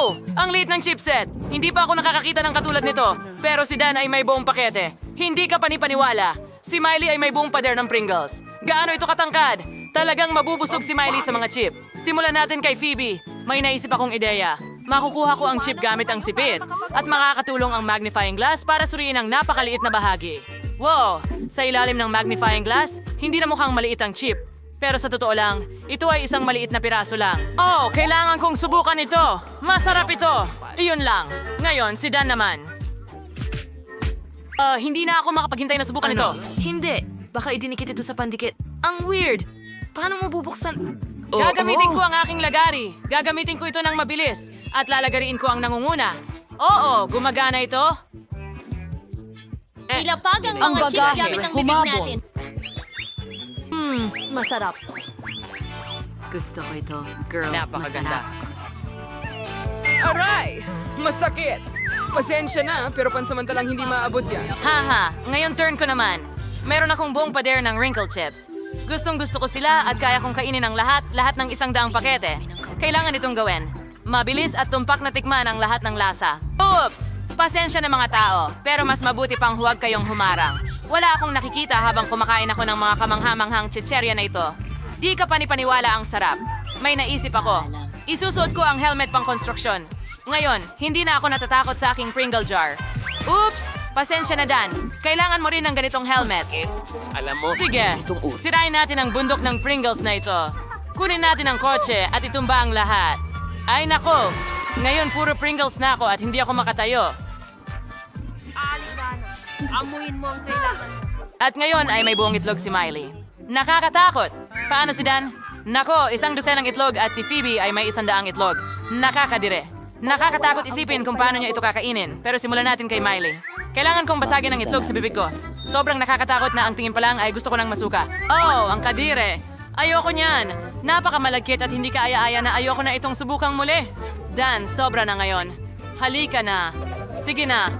Wow! Ang liit ng chipset! Hindi pa ako nakakakita ng katulad nito. Pero si Dan ay may buong pakete. Hindi ka panipaniwala. Si Miley ay may buong pader ng Pringles. Gaano ito katangkad? Talagang mabubusog si Miley sa mga chip. Simulan natin kay Phoebe. May naisip akong ideya. Makukuha ko ang chip gamit ang sipit. At makakatulong ang magnifying glass para suriin ang napakaliit na bahagi. Wow! Sa ilalim ng magnifying glass, hindi na mukhang maliit ang chip. Pero sa totoo lang, ito ay isang maliit na piraso lang. Oh, kailangan kong subukan ito. Masarap ito. Iyon lang. Ngayon, si Dan naman. Hindi na ako makapaghintay na subukan ito. Hindi. Baka idinikit ito sa pandikit. Ang weird. Paano mo bubuksan? Gagamitin ko ang aking lagari. Gagamitin ko ito ng mabilis. At lalagariin ko ang nangunguna. Oo, gumagana ito. Ilapag ang mga chips gamit ang bibig natin. Masarap. Gusto ko ito. Girl, Napakaganda. masarap. Aray! Masakit! Pasensya na, pero pansamantalang hindi maabot yan. Haha, ngayon turn ko naman. Meron akong buong pader ng wrinkle chips. Gustong gusto ko sila at kaya kong kainin ang lahat ng 100 pakete. Kailangan itong gawin. Mabilis at tumpak na tikman ang lahat ng lasa. Oops! Pasensya na mga tao, pero mas mabuti pang huwag kayong humarang. Wala akong nakikita habang kumakain ako ng mga kamanghamanghang chicherya na ito. Di ka panipaniwala ang sarap. May naisip ako. Isusuot ko ang helmet pang konstruksyon. Ngayon, hindi na ako natatakot sa aking Pringle jar. Oops! Pasensya na Dan. Kailangan mo rin ng ganitong helmet. Alam mo, Sige, itong uso. sirain natin ang bundok ng Pringles na ito. Kunin natin ang kotse at itumba ang lahat. Ay nako, ngayon puro Pringles na ako at hindi ako makatayo. Amuin mo ang kailangan. At ngayon ay may buong itlog si Miley. Nakakatakot! Paano si Dan? Nako, 100 itlog at si Phoebe ay may 100 itlog. Nakakadire. Nakakatakot isipin kung paano niya ito kakainin. Pero simulan natin kay Miley. Kailangan kong basagin ang itlog sa bibig ko. Sobrang nakakatakot na ang tingin pa lang ay gusto ko ng masuka. Oh, ang kadire! Ayoko niyan! Napakamalagkit at hindi kaaya-aya na ayoko na itong subukang muli. Dan, sobra na ngayon. Halika na. Sige na.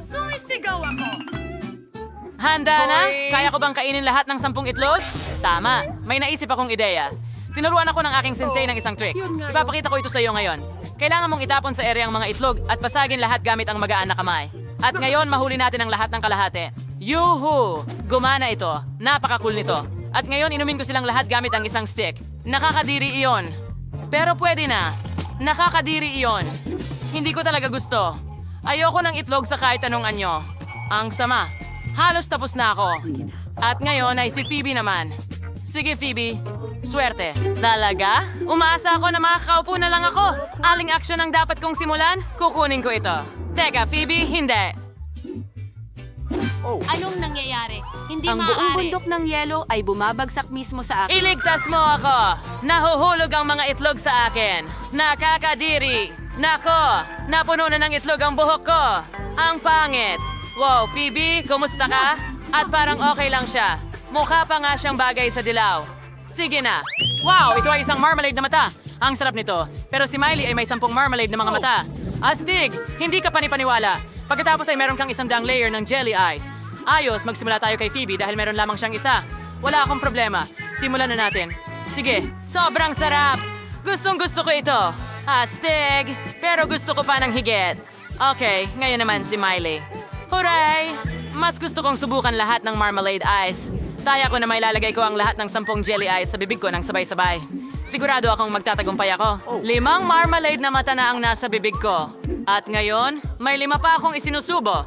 Sumisigaw ako. Handa na? Kaya ko bang kainin lahat ng 10 itlog? Tama. May naisip akong ideya. Tinuruan ako ng aking sensei ng isang trick. Ipapakita ko ito sa iyo ngayon. Kailangan mong itapon sa ere ang mga itlog at pasagin lahat gamit ang magaan na kamay. At ngayon, mahuli natin ang lahat ng kalahati. Yuhu! Gumana ito. Napaka-cool nito. At ngayon, inumin ko silang lahat gamit ang isang stick. Nakakadiri iyon. Pero pwede na. Nakakadiri iyon. Hindi ko talaga gusto. Ayoko ng itlog sa kahit anong anyo. Ang sama. Halos tapos na ako. At ngayon ay si Phoebe naman. Sige Phoebe, swerte. Talaga? Umaasa ako na makakaupo na lang ako. Aling aksyon ang dapat kong simulan? Kukunin ko ito. Teka Phoebe, hindi. Anong nangyayari? Hindi Ang buong maaari. bundok ng yelo ay bumabagsak mismo sa akin. Iligtas mo ako! Nahuhulog ang mga itlog sa akin! Nakakadiri! Nako! Napuno na ng itlog ang buhok ko! Ang pangit! Wow, Phoebe, kumusta ka? At parang okay lang siya. Mukha pa nga siyang bagay sa dilaw. Sige na! Wow, ito ay isang marmalade na mata! Ang sarap nito. Pero si Miley ay may 10 marmalade na mga mata. Astig! Hindi ka panipaniwala. Pagkatapos ay meron kang 100 layer ng jelly ice. Ayos, magsimula tayo kay Phoebe dahil meron lamang siyang isa. Wala akong problema. Simulan na natin. Sige, sobrang sarap! Gustong gusto ko ito. Astig! Pero gusto ko pa ng higit. Okay, ngayon naman si Miley. Hooray! Mas gusto kong subukan lahat ng marmalade ice. Taya ko na may lalagay ko ang lahat ng 10 jelly ice sa bibig ko ng sabay-sabay. Sigurado akong magtatagumpay ako. 5 marmalade na mata na ang nasa bibig ko. At ngayon, may 5 pa akong isinusubo.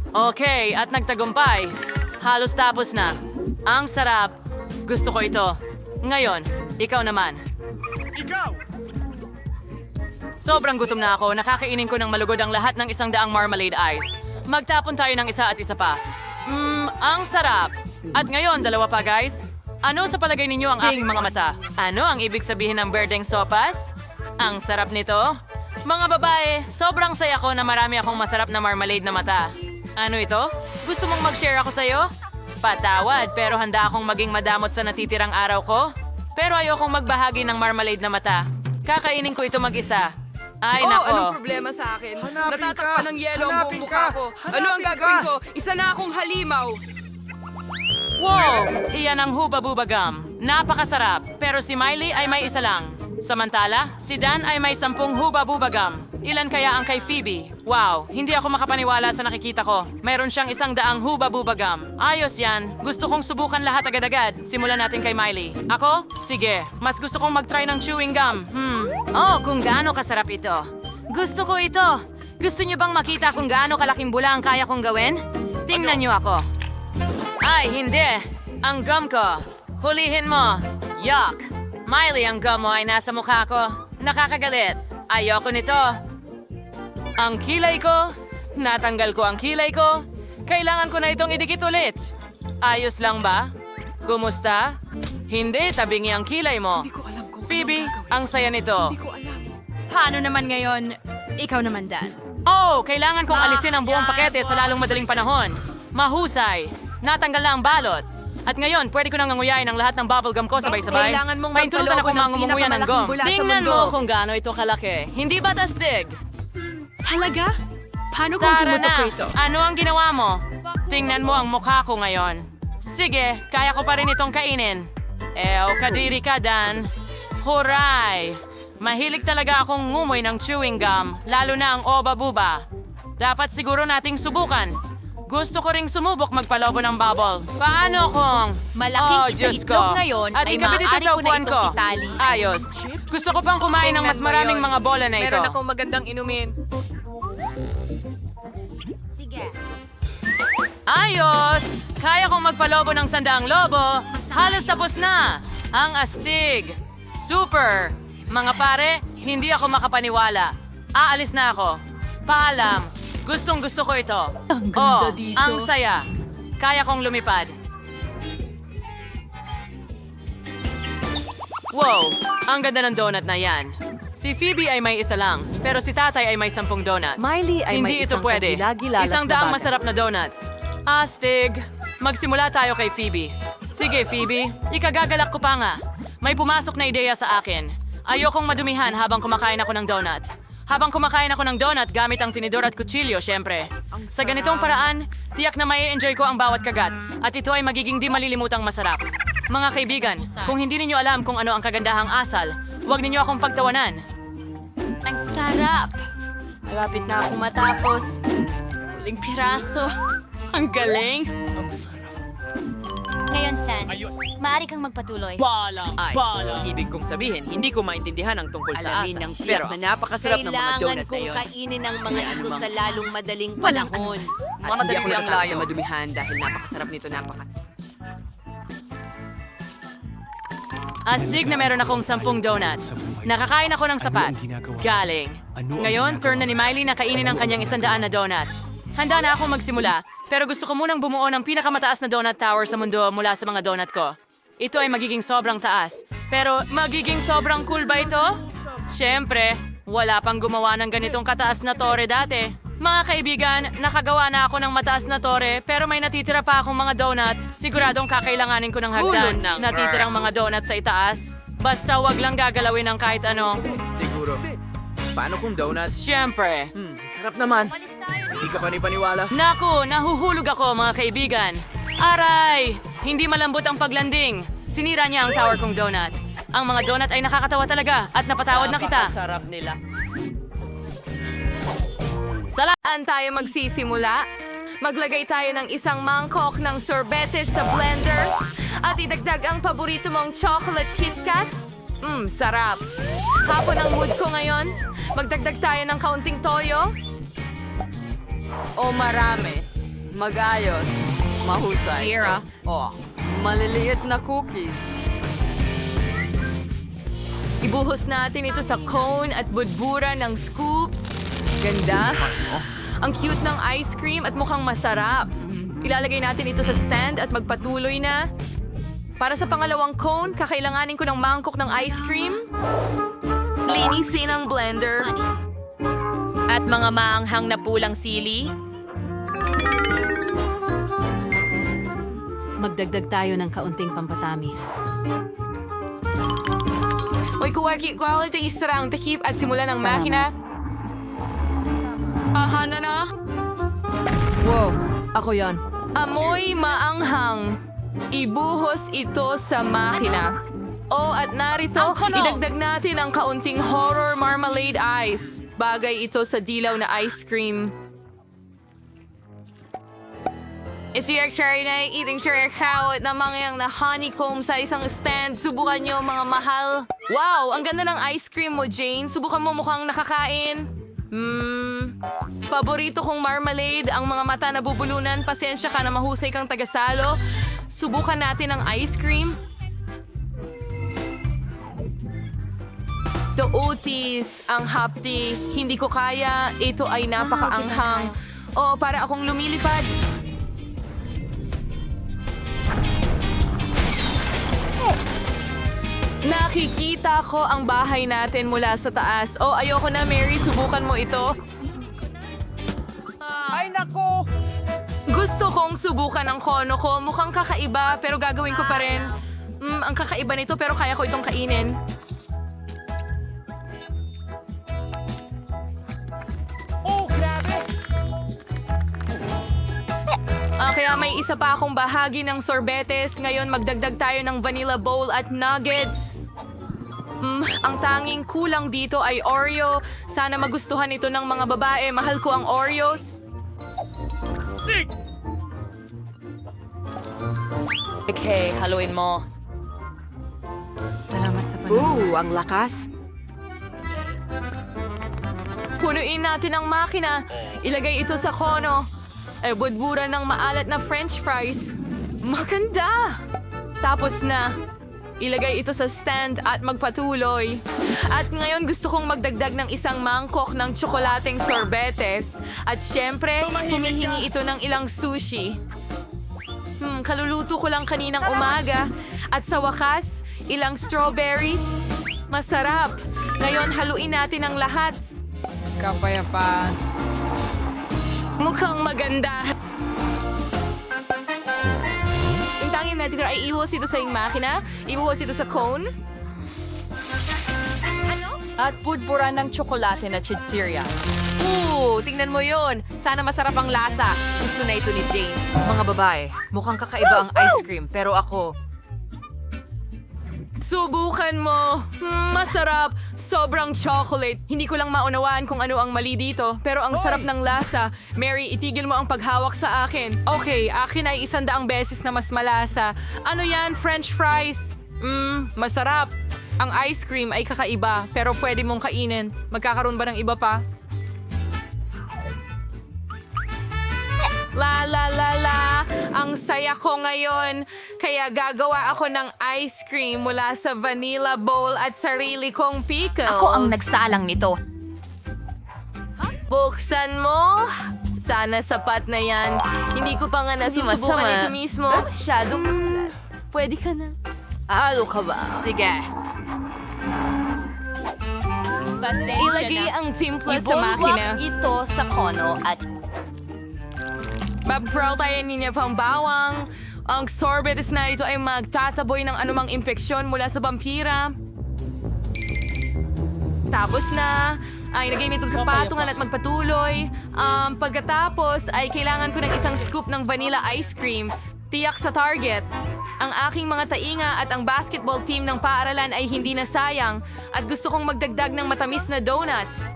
Okay, at nagtagumpay. Halos tapos na. Ang sarap. Gusto ko ito. Ngayon, ikaw naman. Sobrang gutom na ako. Nakakainin ko ng malugod ang lahat ng 100 marmalade ice. Magtapon tayo ng isa at isa pa. Ang sarap. At ngayon, 2 pa guys. Ano sa palagay ninyo ang aking mga mata? Ano ang ibig sabihin ng berdeng sopas? Ang sarap nito. Mga babae, sobrang saya ko na marami akong masarap na marmalade na mata. Ano ito? Gusto mong mag-share ako sa'yo? Patawad, pero handa akong maging madamot sa natitirang araw ko. Pero ayokong magbahagi ng marmalade na mata. Kakainin ko ito mag-isa. Ay, nako. Anong problema sa akin? Natatakpan ng yelo ang buong mukha ko. Ano ang gagawin ko? Isa na akong halimaw. Wow! Iyan ang Huba Buba Gum. Napakasarap. Pero si Miley ay may isa lang. Samantala, si Dan ay may 10 Hubba-Bubba gum. Ilan kaya ang kay Phoebe? Wow, hindi ako makapaniwala sa nakikita ko. Mayroon siyang 100 Hubba-Bubba gum. Ayos yan. Gusto kong subukan lahat agad-agad. Simulan natin kay Miley. Ako? Sige. Mas gusto kong mag-try ng chewing gum. Oh, kung gaano kasarap ito. Gusto ko ito. Gusto niyo bang makita kung gaano kalaking bula ang kaya kong gawin? Tingnan niyo ako. Ay, hindi. Ang gum ko. Hulihin mo. Yuck. Miley, ang gum mo ay nasa mukha ko. Nakakagalit. Ayoko nito. Ang kilay ko. Natanggal ko ang kilay ko. Kailangan ko na itong idikit ulit. Ayos lang ba? Kumusta? Hindi, tabingi ang kilay mo. Phoebe, ang saya nito. Paano naman ngayon? Ikaw naman, Dan. Oh, kailangan kong alisin ang buong pakete sa lalong madaling panahon. Mahusay. Natanggal na ang balot. At ngayon, pwede ko nang nganguyain ang lahat ng bubblegum ko sabay-sabay. Kailangan mong Paintulutan ako magpaloko ng mangumuya ng gum. pinakamalaking bula sa Tingnan mundo. mo kung gaano ito kalaki. Hindi ba tasdig? Talaga? Paano kung Tara pumutok na. ko ito? Ano ang ginawa mo? Tingnan mo ang mukha ko ngayon. Sige, kaya ko pa rin itong kainin. Kadiri ka, Dan. Huray! Mahilig talaga akong ngumoy ng chewing gum, lalo na ang oba-buba. Dapat siguro nating subukan. Gusto ko ring sumubok magpalobo ng bubble. Paano kung... Malaking Oh, isa Diyos itlog ko. ngayon At ay ikabit ito maaari sa ko na upuan itong ko. itali. Ayos. Gusto ko pang kumain ng mas maraming mga bola na ito. Meron akong magandang inumin. Ayos! Kaya kong magpalobo ng 100 lobo. Halos tapos na. Ang astig. Super. Mga pare, hindi ako makapaniwala. Aalis na ako. Paalam. Gustong gusto ko ito. Ang ganda dito. Ang saya. Kaya kong lumipad. Wow! Ang ganda ng donut na yan. Si Phoebe ay may isa lang, pero si tatay ay may 10 donuts. Miley ay Hindi may ito isang pwede. kagilagilalas na 100 bagay. masarap na donuts. Astig! Magsimula tayo kay Phoebe. Sige, Phoebe. Ikagagalak ko pa nga. May pumasok na ideya sa akin. Ayokong madumihan habang kumakain ako ng donut. Habang kumakain ako ng donut gamit ang tinidor at kutsilyo, syempre. Sa ganitong paraan, tiyak na may enjoy ko ang bawat kagat. At ito ay magiging di malilimutang masarap. Mga kaibigan, kung hindi ninyo alam kung ano ang kagandahang asal, huwag ninyo akong pagtawanan. Ang sarap! Malapit na akong matapos. Huling piraso. Ang galing! Ngayon, Stan, maaari kang magpatuloy. Ay, ibig kong sabihin, hindi ko maintindihan ang tungkol sa Alamin asa. ng Pero, tiyak na napakasarap ng mga Kailangan donut na kong yun. kainin ang mga Kaya ito naman. sa lalong madaling panahon. At hindi ako natatakot na madumihan dahil napakasarap nito, Astig na meron akong 10 donuts. Nakakain ako ng sapat. Galing. Ngayon, turn na ni Miley na kainin ang kanyang 100 na donut. Handa na akong magsimula, pero gusto ko munang bumuo ng pinakamataas na donut tower sa mundo mula sa mga donut ko. Ito ay magiging sobrang taas. Pero magiging sobrang cool ba ito? Siyempre, wala pang gumawa ng ganitong kataas na tore dati. Mga kaibigan, nakagawa na ako ng mataas na tore pero may natitira pa akong mga donut. Siguradong kakailanganin ko ng hagdan. Natitirang mga donut sa itaas. Basta wag lang gagalawin ng kahit ano. siguro. Paano kung donuts? Siyempre. Sarap naman. Hindi ka panipaniwala. Naku, nahuhulog ako mga kaibigan. Aray! Hindi malambot ang paglanding. Sinira niya ang tower kong donut. Ang mga donut ay nakakatawa talaga at napatawad na kita. sarap nila. Saan tayo magsisimula? Maglagay tayo ng isang mangkok ng sorbetes sa blender at idagdag ang paborito mong chocolate KitKat. Sarap. Hapon ang mood ko ngayon. Magdagdag tayo ng kaunting toyo. O marami. Magayos. Mahusay. Sierra. Oh, maliliit na cookies. Ibuhos natin ito sa cone at budbura ng scoops. Ganda. Ang cute ng ice cream at mukhang masarap. Ilalagay natin ito sa stand at magpatuloy na. Para sa pangalawang cone, kakailanganin ko ng mangkok ng ice cream. Linisin ang blender. At mga maanghang na pulang sili. Magdagdag tayo ng kaunting pampatamis. Uy, quality isarang takip at simulan ng makina. Aha na. Wow, ako yon. Amoy maanghang. Ibuhos ito sa makina. Oh, at narito, idagdag natin ang kaunting horror marmalade ice. Bagay ito sa dilaw na ice cream. Isiyakshare na eating share kaut na mangyang na honeycomb sa isang stand. Subukan nyo mga mahal. Wow, ang ganda ng ice cream mo, Jane. Subukan mo mukhang nakakain. Paborito kong marmalade. Ang mga mata nabubulunan. Pasensya ka na mahusay kang tagasalo. Subukan natin ang ice cream. The Otis, ang hapti. Hindi ko kaya. Ito ay napakaanghang. Oh, para akong lumilipad. Nakikita ko ang bahay natin mula sa taas. Oh, ayoko na, Mary. Subukan mo ito. Ay, nako! Gusto kong subukan ang kono ko. Mukhang kakaiba, pero gagawin ko pa rin. Ang kakaiba nito, pero kaya ko itong kainin. Kaya may isa pa akong bahagi ng sorbetes. Ngayon magdagdag tayo ng vanilla bowl at nuggets. Ang tanging kulang dito ay Oreo. Sana magustuhan ito ng mga babae. Mahal ko ang Oreos. Okay, haluin mo. Salamat sa panahon. Ang lakas. Punuin natin ang makina. Ilagay ito sa kono. Budburan ng maalat na french fries. Maganda! Tapos na, ilagay ito sa stand at magpatuloy. At ngayon gusto kong magdagdag ng isang mangkok ng tsokolateng sorbetes. At syempre, humihingi ito ng ilang sushi. Kaluluto ko lang kaninang umaga. At sa wakas, ilang strawberries. Masarap. Ngayon, haluin natin ang lahat. Kapayapaan. Mukhang maganda. Yung tanging natin ay iwas ito sa iyong makina, iwas ito sa cone. At pudpura ng tsokolate na chitsiria. Tingnan mo yon. Sana masarap ang lasa. Gusto na ito ni Jane. Mga babae, mukhang kakaiba ang ice cream, pero ako, Subukan mo. Masarap. Sobrang chocolate. Hindi ko lang maunawaan kung ano ang mali dito. Pero ang sarap ng lasa. Mary, itigil mo ang paghawak sa akin. Okay, akin ay 100 beses na mas malasa. Ano yan? French fries? Masarap. Ang ice cream ay kakaiba, pero pwede mong kainin. Magkakaroon ba ng iba pa? La la la la, ang saya ko ngayon. Kaya gagawa ako ng ice cream mula sa vanilla bowl at sarili kong pickles. Ako ang nagsalang nito. Buksan mo. Sana sapat na yan. Hindi ko pa nga nasusubukan masama. ito mismo. Masyadong... Pwede ka na. Halo ka ba? sige. Ilagay ang timpla sa makina. ito sa kono at Babrow tayo niya pang bawang. Ang sorbetes na ito ay magtataboy ng anumang impeksyon mula sa vampira. Tapos na, ay ilagay mo ito sa patungan at magpatuloy. Pagkatapos ay kailangan ko ng isang scoop ng vanilla ice cream. Tiyak sa target. Ang aking mga tainga at ang basketball team ng paaralan ay hindi na sayang. At gusto kong magdagdag ng matamis na donuts.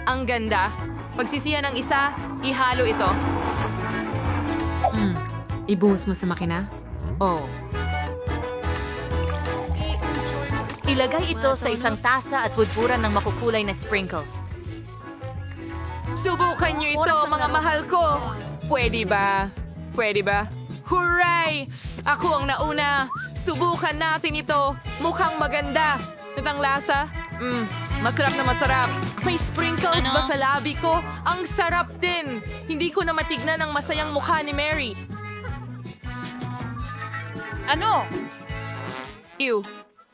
Ang ganda. Pagsisiyan ng isa, ihalo ito. Ibuhos mo sa makina? Oh. Ilagay ito sa isang tasa at pudpuran ng makukulay na sprinkles. Subukan niyo ito, mga mahal ko. Pwede ba? Pwede ba? Hooray! Ako ang nauna. Subukan natin ito. Mukhang maganda. Itang lasa? Masarap na masarap. May sprinkles ba sa labi ko? Ang sarap din. Hindi ko na matignan ang masayang mukha ni Mary. ano? Ew.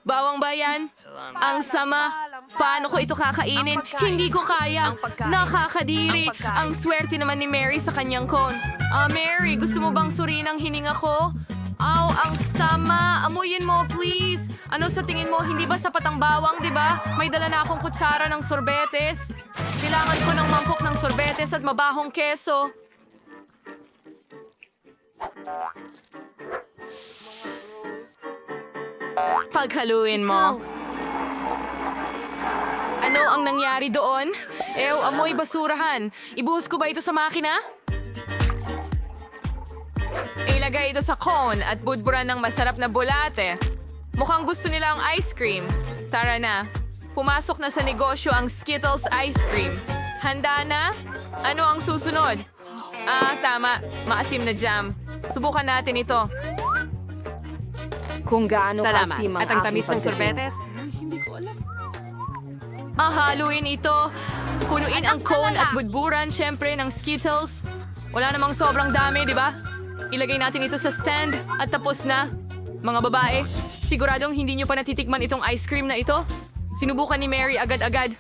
Bawang bayan? Ang sama. Paano ko ito kakainin? Hindi ko kaya. Nakakadiri. Ang swerte naman ni Mary sa kanyang cone. Mary, gusto mo bang suriin ang hininga ko? Aw, ang sama. Amuyin mo, please. Ano sa tingin mo? Hindi ba sapat ang bawang, di ba? May dala na akong kutsara ng sorbetes. Kailangan ko ng mangkok ng sorbetes at mabahong keso. Paghaluin mo. Ano ang nangyari doon? Amoy basurahan. Ibuhos ko ba ito sa makina? Ilagay ito sa cone at budburan ng masarap na bulate. Mukhang gusto nila ang ice cream. Tara na. Pumasok na sa negosyo ang Skittles ice cream. Handa na? Ano ang susunod? Tama. Maasim na jam. Subukan natin ito. Kung gaano Salamat. kasim At ang tamis ng sorbetes? Haluin ito. Punuin ang cone at budburan, syempre, ng Skittles. Wala namang sobrang dami, di ba? Ilagay natin ito sa stand at tapos na. Mga babae, siguradong hindi nyo pa natitikman itong ice cream na ito. Sinubukan ni Mary agad-agad.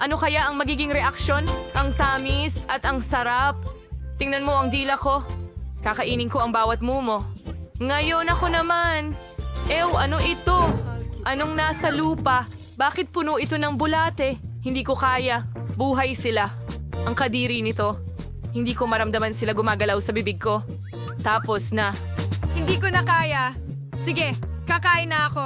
Ano kaya ang magiging reaksyon? Ang tamis at ang sarap. Tingnan mo ang dila ko. Kakainin ko ang bawat mumo. Ngayon ako naman. Ano ito? Anong nasa lupa? Bakit puno ito ng bulate? Hindi ko kaya. Buhay sila. Ang kadiri nito. Hindi ko maramdaman sila gumagalaw sa bibig ko. Tapos na. Hindi ko na kaya. Sige, kakain na ako.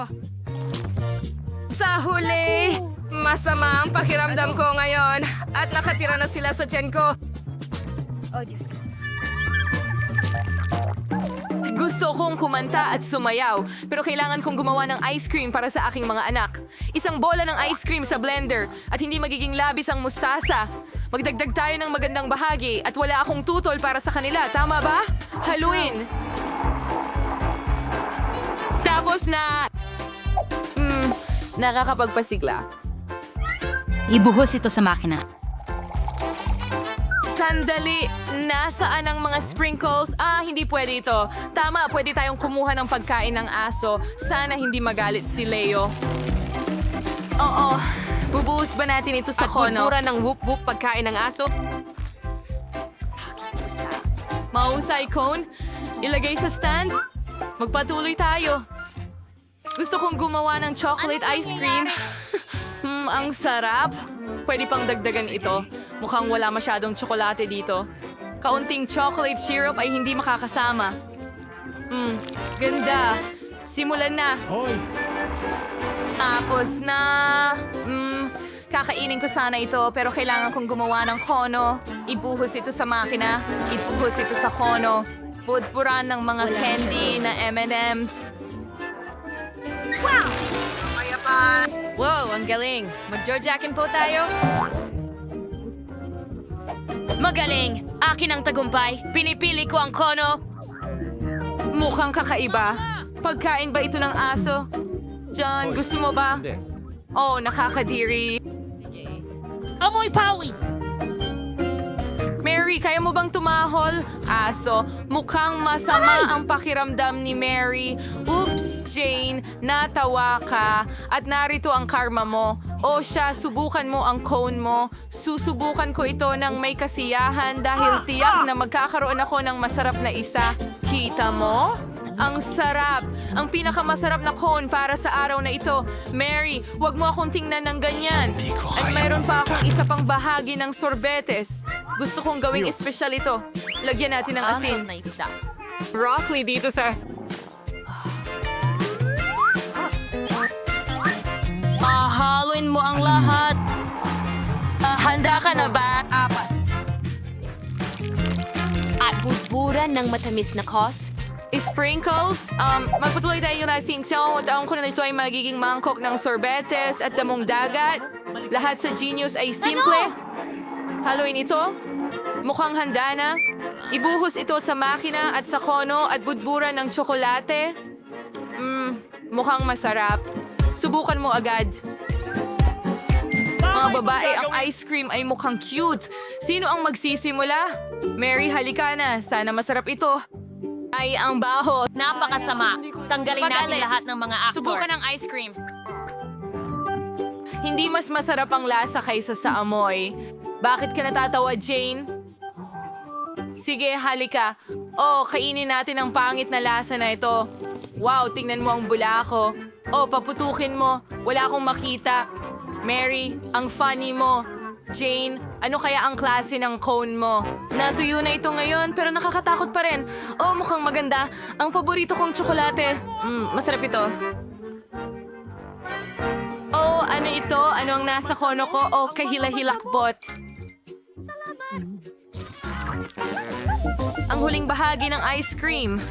Sa huli, masama ang pakiramdam ko ngayon. At nakatira na sila sa tiyan ko. Gusto kong kumanta at sumayaw, pero kailangan kong gumawa ng ice cream para sa aking mga anak. Isang bola ng ice cream sa blender at hindi magiging labis ang mustasa. Magdagdag tayo ng magandang bahagi at wala akong tutol para sa kanila, tama ba? Haluin. Tapos na... nakakapagpasigla. Ibuhos ito sa makina. Sandali! Nasaan ang mga sprinkles? Hindi pwede ito. Tama, pwede tayong kumuha ng pagkain ng aso. Sana hindi magalit si Leo. Oo. Bubuhos ba natin ito sa kono? Budburan ng whoop-whoop pagkain ng aso? Mahusay, Cone. Ilagay sa stand. Magpatuloy tayo. Gusto kong gumawa ng chocolate ice cream. Ang sarap. Pwede pang dagdagan ito. Mukhang wala masyadong tsokolate dito. Kaunting chocolate syrup ay hindi makakasama. Ganda. Simulan na. Tapos na. Kakainin ko sana ito pero kailangan kong gumawa ng kono. Ibuhos ito sa makina. Ibuhos ito sa kono. Pudpuran ng mga candy na M&M's. Wow, ang galing. Mag-Georgiakin po tayo. Magaling! Akin ang tagumpay. Pinipili ko ang kono. Mukhang kakaiba. Pagkain ba ito ng aso? John, gusto mo ba? Oh, nakakadiri. Amoy pawis! Mary, kaya mo bang tumahol? Aso, mukhang masama ang pakiramdam ni Mary. Oops, Jane, natawa ka. At narito ang karma mo. O siya, subukan mo ang cone mo. Susubukan ko ito ng may kasiyahan dahil tiyak na magkakaroon ako ng masarap na isa. Kita mo? Ang sarap! Ang pinakamasarap na cone para sa araw na ito. Mary, wag mo akong tingnan ng ganyan. At mayroon pa akong isa pang bahagi ng sorbetes. Gusto kong gawing espesyal ito. Lagyan natin ng asin. Na isda. Broccoli dito sa... Haluin mo ang lahat. Handa ka na ba? At budburan ng matamis na kos. Sprinkles? Magpatuloy tayo na sinso. Taong ko na ito ay magiging mangkok ng sorbetes at damong dagat. Lahat sa Genius ay simple. Haluin ito. Mukhang handa na. Ibuhos ito sa makina at sa kono at budburan ng tsokolate. Mukhang masarap. Subukan mo agad. Mga babae, ang ice cream ay mukhang cute. Sino ang magsisimula? Mary, halika na. Sana masarap ito. Ay, ang baho. Napakasama. Tanggalin natin Pag-alis. lahat ng mga actor. Subukan ang ice cream. Hindi mas masarap ang lasa kaysa sa amoy. Bakit ka natatawa, Jane? Sige, halika. Kainin natin ang pangit na lasa na ito. Wow, tingnan mo ang bula ko. Paputukin mo. Wala akong makita. Mary, ang funny mo. Jane, ano kaya ang klase ng cone mo? Natuyo na ito ngayon pero nakakatakot pa rin. Mukhang maganda. Ang paborito kong tsokolate. Masarap ito. Oh, ano ito? Ano ang nasa kono ko? Oh, kahila-hilakbot. Ang huling bahagi ng ice cream.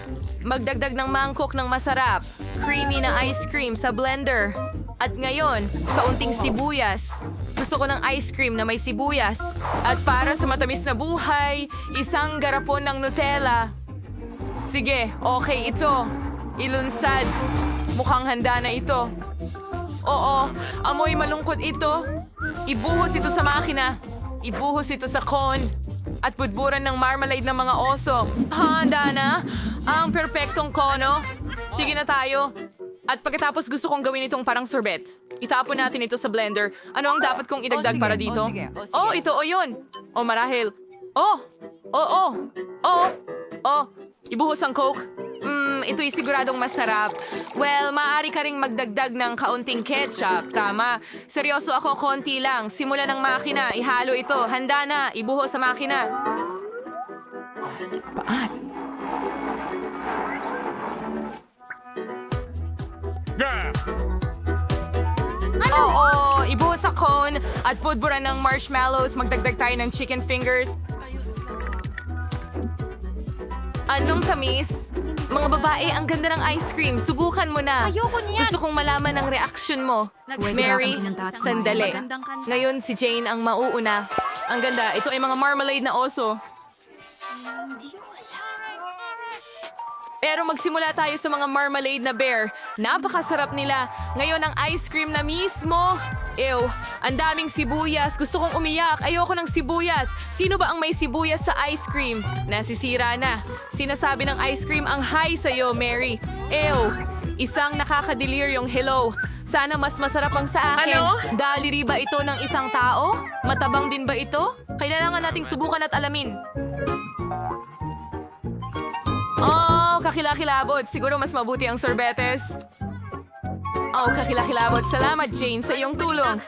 Magdagdag ng mangkok ng masarap. Creamy na ice cream sa blender. At ngayon, kaunting sibuyas. Gusto ko ng ice cream na may sibuyas. At para sa matamis na buhay, isang garapon ng Nutella. Sige, okay ito. Ilunsad. Mukhang handa na ito. Oo, amoy malungkot ito. Ibuhos ito sa makina. Ibuhos ito sa cone. At budburan ng marmalade ng mga oso. Handa na? Ang perpektong kono. Sige na tayo. At pagkatapos gusto kong gawin itong parang sorbet. Itapon natin ito sa blender. Ano ang dapat kong idagdag para dito? Oh, ito o yun. O marahil. Ibuhos ang Coke. Ito'y siguradong masarap. Well, maaari ka ring magdagdag ng kaunting ketchup. Tama. Seryoso ako, konti lang. Simula ng makina, ihalo ito. Handa na, ibuhos sa makina. Oo, ibuhos sa cone at budburan ng marshmallows. Magdagdag tayo ng chicken fingers. Anong tamis? Mga babae, ang ganda ng ice cream. Subukan mo na. Ayoko niyan. Gusto kong malaman ang reaksyon mo. Mary, sandali. Ngayon si Jane ang mauuna. Ang ganda. Ito ay mga marmalade na oso. Pero magsimula tayo sa mga marmalade na bear. Napakasarap nila. Ngayon ang ice cream na mismo. Ew, ang daming sibuyas. Gusto kong umiyak. Ayoko ng sibuyas. Sino ba ang may sibuyas sa ice cream? Nasisira na. Sinasabi ng ice cream ang hi sa'yo, Mary. Ew, isang nakakadeliryong hello. Sana mas masarap ang sa akin. Ano? Daliri ba ito ng isang tao? Matabang din ba ito? Kailangan nating subukan at alamin. Oh, kakilakilabot. Siguro mas mabuti ang sorbetes. Oh, kakilakilabot. Salamat, Jane, sa iyong tulong.